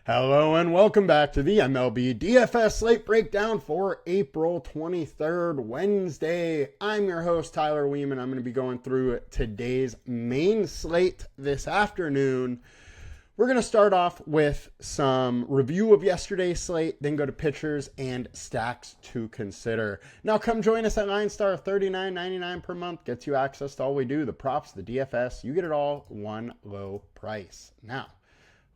Hello and welcome back to the MLB DFS slate breakdown for April 23rd, Wednesday. I'm your host, Tyler Wiemann. I'm going to be going through today's main slate this afternoon. We're going to start off with some review of yesterday's slate, then go to pitchers and stacks to consider. Now come join us at LineStar. $39.99 per month gets you access to all we do, the props, the DFS. You get it all one low price. Now,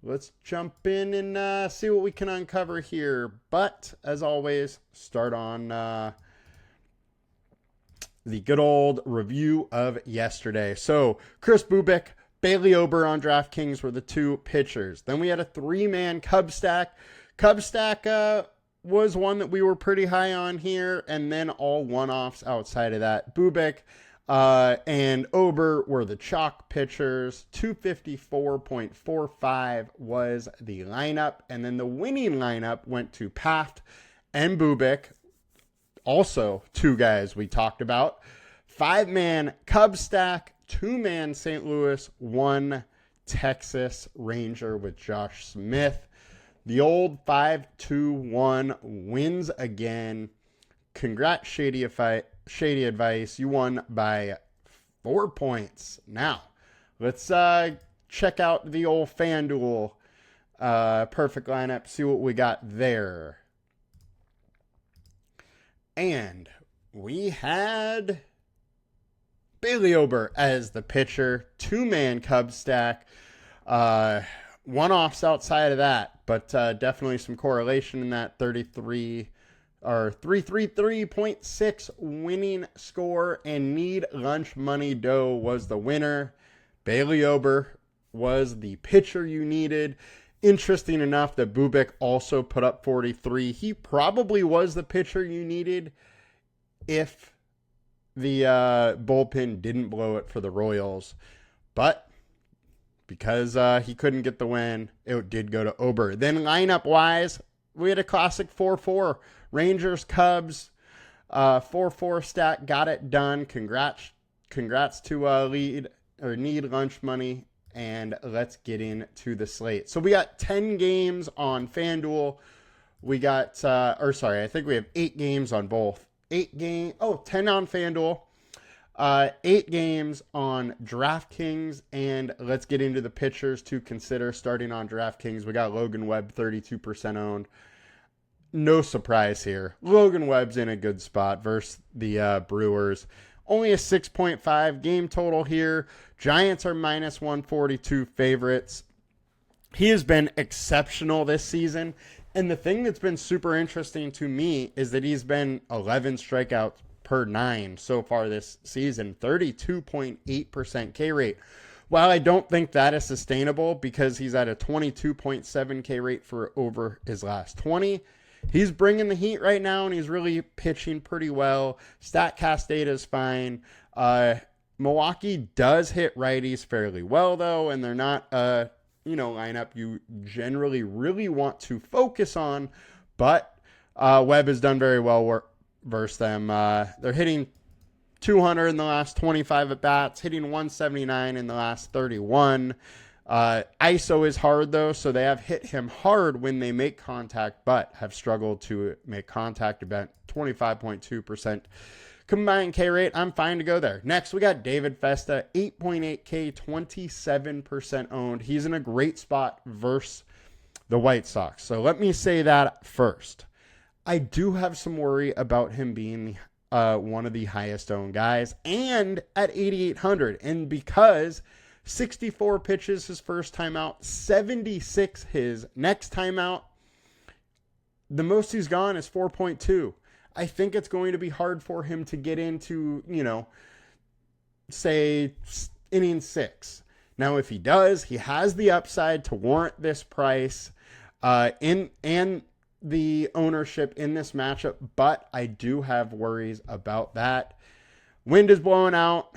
let's jump in and see what we can uncover here. But, as always, start on the good old review of yesterday. So, Chris Bubic, Bailey Ober on DraftKings were the two pitchers. Then we had a three-man Cub stack. Cub stack was one that we were pretty high on here, and then all one-offs outside of that. Bubic and Ober were the chalk pitchers. 254.45 was the lineup. And then the winning lineup went to Paft and Bubic. Also, two guys we talked about. 5-man Cub stack, 2-man St. Louis, 1 Texas Ranger with Josh Smith. The old 5-2-1 wins again. Congrats, Shady Advice. You won by 4 points. Now, let's check out the old FanDuel perfect lineup, see what we got there. And we had Bailey Ober as the pitcher, 2-man Cub stack. One-offs outside of that, but definitely some correlation in that 333.6 winning score, and Need Lunch Money Dough was the winner. Bailey Ober was the pitcher you needed. Interesting enough that Bubic also put up 43. He probably was the pitcher you needed if the bullpen didn't blow it for the Royals. But because he couldn't get the win, it did go to Ober. Then lineup-wise, we had a classic 4-4. Rangers, Cubs, 4-4 stack, got it done. Congrats to Need Lunch Money, and let's get into the slate. So we got 10 games on FanDuel. We got, I think we have 8 games on both. 10 on FanDuel. 8 games on DraftKings, and let's get into the pitchers to consider. Starting on DraftKings, we got Logan Webb, 32% owned. No surprise here. Logan Webb's in a good spot versus the Brewers. Only a 6.5 game total here. Giants are minus 142 favorites. He has been exceptional this season. And the thing that's been super interesting to me is that he's been 11 strikeouts per 9 so far this season. 32.8% K rate. While I don't think that is sustainable because he's at a 22.7 K rate for over his last 20, he's bringing the heat right now, and he's really pitching pretty well. StatCast data is fine. Milwaukee does hit righties fairly well, though, and they're not a lineup you generally really want to focus on. But Webb has done very well versus them. They're hitting 200 in the last 25 at-bats, hitting 179 in the last 31. ISO is hard, though, so they have hit him hard when they make contact, but have struggled to make contact about 25.2% combined K rate. I'm fine to go there. Next, we got David Festa, 8.8K, 27% owned. He's in a great spot versus the White Sox. So let me say that first. I do have some worry about him being one of the highest owned guys, and at 8,800, and because 64 pitches his first time out, 76 his next time out. The most he's gone is 4.2. I think it's going to be hard for him to get into, say, inning 6. Now, if he does, he has the upside to warrant this price and the ownership in this matchup, but I do have worries about that. Wind is blowing out.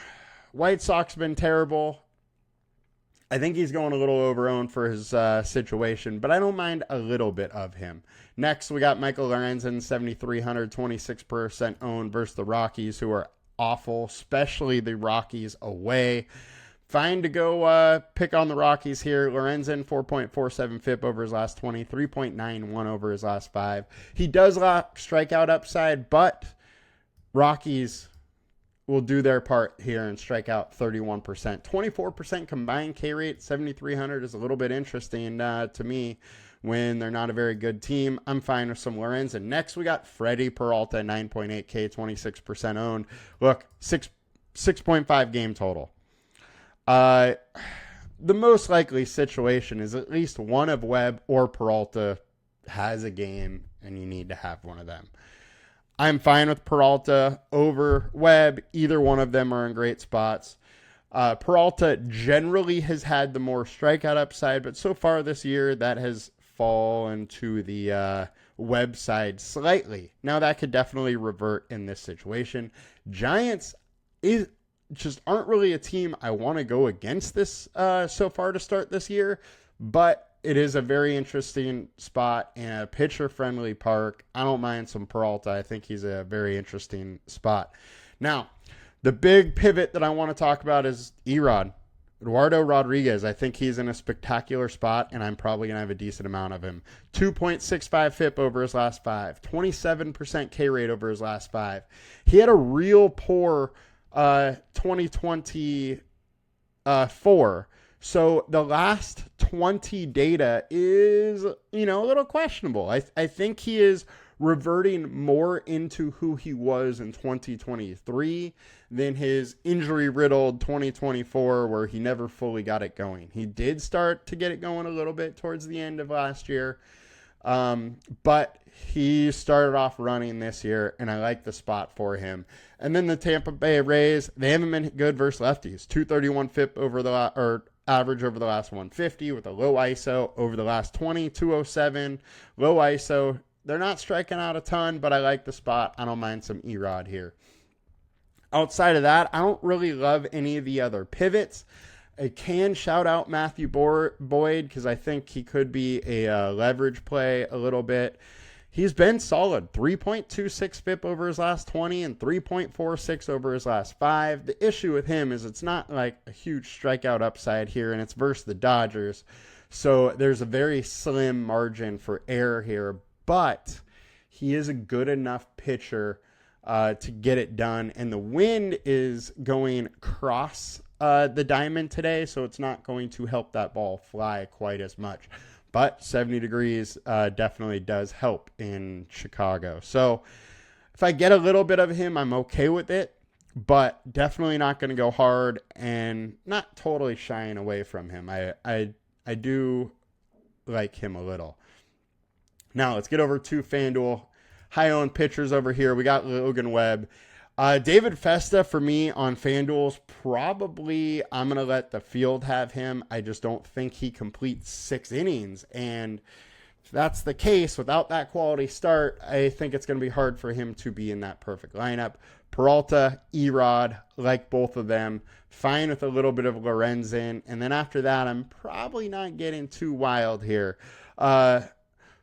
White Sox have been terrible. I think he's going a little over-owned for his situation, but I don't mind a little bit of him. Next, we got Michael Lorenzen, 7,300, 26% owned versus the Rockies, who are awful, especially the Rockies away. fine to go pick on the Rockies here. Lorenzen, 4.47 FIP over his last 20, 3.91 over his last 5. He does lack strikeout upside, but Rockies will do their part here and strike out 31%. 24% combined K rate, 7,300 is a little bit interesting to me when they're not a very good team. I'm fine with some Lorenzen. Next, we got Freddie Peralta, 9.8K, 26% owned. Look, 6.5 game total. The most likely situation is at least one of Webb or Peralta has a game, and you need to have one of them. I'm fine with Peralta over Webb. Either one of them are in great spots. Peralta generally has had the more strikeout upside, but so far this year that has fallen to the Webb side slightly. Now that could definitely revert in this situation. Giants just aren't really a team I want to go against this so far to start this year, but it is a very interesting spot in a pitcher-friendly park. I don't mind some Peralta. I think he's a very interesting spot. Now, the big pivot that I want to talk about is Erod. Eduardo Rodriguez. I think he's in a spectacular spot, and I'm probably going to have a decent amount of him. 2.65 FIP over his last 5. 27% K rate over his last 5. He had a real poor 2024. So the last 20 data is, a little questionable. I think he is reverting more into who he was in 2023 than his injury-riddled 2024 where he never fully got it going. He did start to get it going a little bit towards the end of last year, but he started off running this year, and I like the spot for him. And then the Tampa Bay Rays, they haven't been good versus lefties. 231 FIP over the average over the last 150 with a low ISO over the last 20, 207, low ISO. They're not striking out a ton, but I like the spot. I don't mind some Erod here. Outside of that, I don't really love any of the other pivots. I can shout out Matthew Boyd because I think he could be a leverage play a little bit. He's been solid. 3.26 FIP over his last 20 and 3.46 over his last 5. The issue with him is it's not like a huge strikeout upside here, and it's versus the Dodgers. So there's a very slim margin for error here, but he is a good enough pitcher to get it done. And the wind is going across the diamond today, so it's not going to help that ball fly quite as much. But 70 degrees definitely does help in Chicago. So if I get a little bit of him, I'm okay with it, but definitely not going to go hard and not totally shying away from him. I do like him a little. Now let's get over to FanDuel. High-owned pitchers over here. We got Logan Webb. David Festa for me on FanDuel's probably, I'm going to let the field have him. I just don't think he completes 6 innings. And if that's the case, without that quality start, I think it's going to be hard for him to be in that perfect lineup. Peralta, Erod, like both of them. Fine with a little bit of Lorenzen. And then after that, I'm probably not getting too wild here.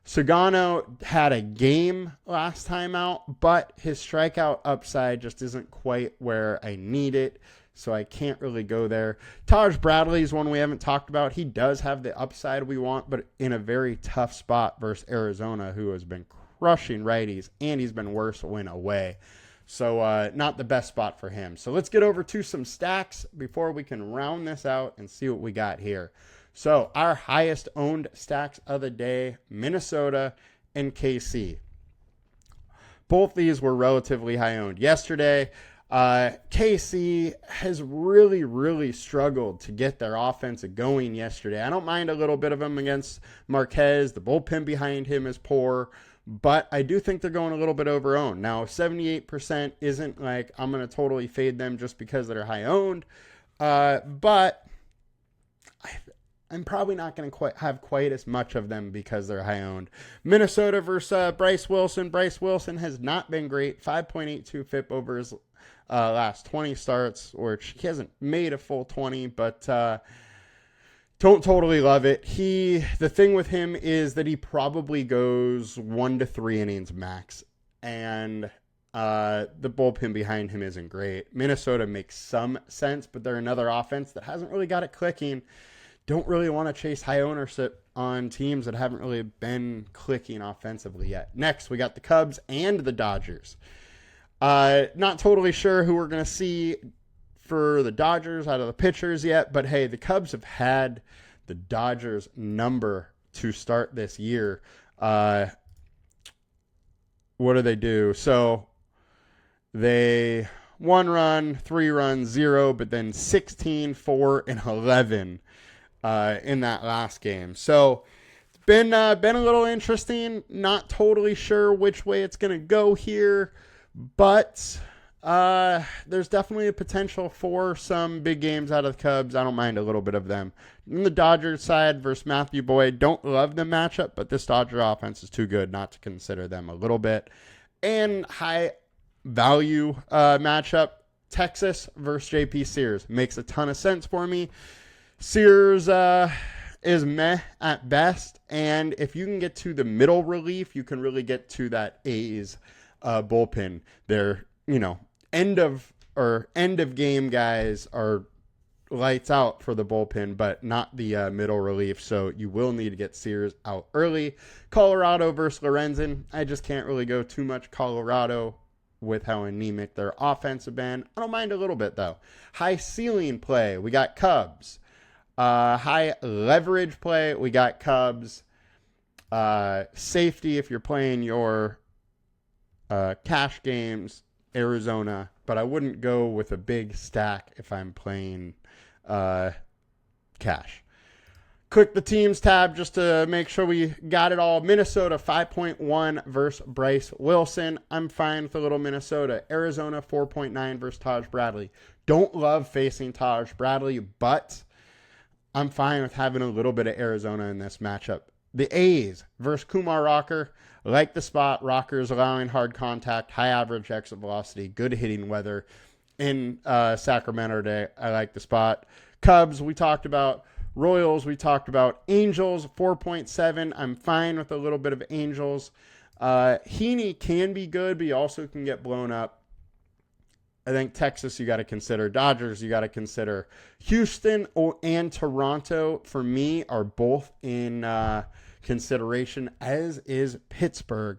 Sugano had a game last time out, but his strikeout upside just isn't quite where I need it, so I can't really go there. Taj Bradley is one we haven't talked about. He does have the upside we want, but in a very tough spot versus Arizona, who has been crushing righties, and he's been worse when away. So not the best spot for him. So let's get over to some stacks before we can round this out and see what we got here. So our highest owned stacks of the day, Minnesota and KC. Both these were relatively high owned yesterday. KC has really, really struggled to get their offense going yesterday. I don't mind a little bit of them against Marquez. The bullpen behind him is poor, but I do think they're going a little bit over owned. Now, 78% isn't like I'm going to totally fade them just because they're high owned, but I'm probably not going to have quite as much of them because they're high owned. Minnesota versus Bryce Wilson. Bryce Wilson has not been great. 5.82 FIP over his last 20 starts, which he hasn't made a full 20, but don't totally love it. The thing with him is that he probably goes 1 to 3 innings max. And The bullpen behind him isn't great. Minnesota makes some sense, but they're another offense that hasn't really got it clicking. Don't really want to chase high ownership on teams that haven't really been clicking offensively yet. Next, we got the Cubs and the Dodgers. Not totally sure who we're going to see for the Dodgers out of the pitchers yet, but hey, the Cubs have had the Dodgers number to start this year. What do they do? So they 1 run, 3 runs, 0, but then 16, 4, and 11 in that last game. So it's been a little interesting. Not totally sure which way it's going to go here, but there's definitely a potential for some big games out of the Cubs. I don't mind a little bit of them. On the Dodgers side versus Matthew Boyd, don't love the matchup, but this Dodger offense is too good not to consider them a little bit. And high value matchup, Texas versus JP Sears. Makes a ton of sense for me. Sears is meh at best, and if you can get to the middle relief, you can really get to that A's bullpen. They're, end of game guys are lights out for the bullpen, but not the middle relief. So you will need to get Sears out early. Colorado versus Lorenzen. I just can't really go too much Colorado with how anemic their offense have been. I don't mind a little bit though. High ceiling play, we got Cubs. High leverage play, we got Cubs. Safety if you're playing your cash games, Arizona, but I wouldn't go with a big stack if I'm playing cash. Click the teams tab just to make sure we got it all. Minnesota 5.1 versus Bryce Wilson. I'm fine with a little Minnesota. Arizona 4.9 versus Taj Bradley. Don't love facing Taj Bradley, but I'm fine with having a little bit of Arizona in this matchup. The A's versus Kumar Rocker. Like the spot. Rocker's allowing hard contact, high average exit velocity, good hitting weather in Sacramento today. I like the spot. Cubs, we talked about. Royals, we talked about. Angels, 4.7. I'm fine with a little bit of Angels. Heaney can be good, but he also can get blown up. I think Texas you got to consider. Dodgers you got to consider. Houston and Toronto, for me, are both in consideration, as is Pittsburgh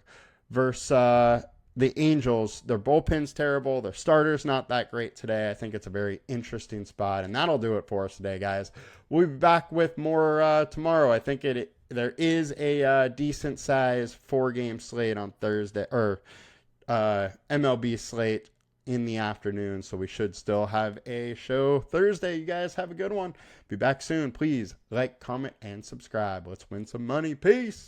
versus the Angels. Their bullpen's terrible. Their starter's not that great today. I think it's a very interesting spot, and that'll do it for us today, guys. We'll be back with more tomorrow. I think there is a decent size 4-game slate on Thursday, or MLB slate in the afternoon, so we should still have a show Thursday. You guys have a good one. Be back soon. Please like, comment, and subscribe. Let's win some money. Peace.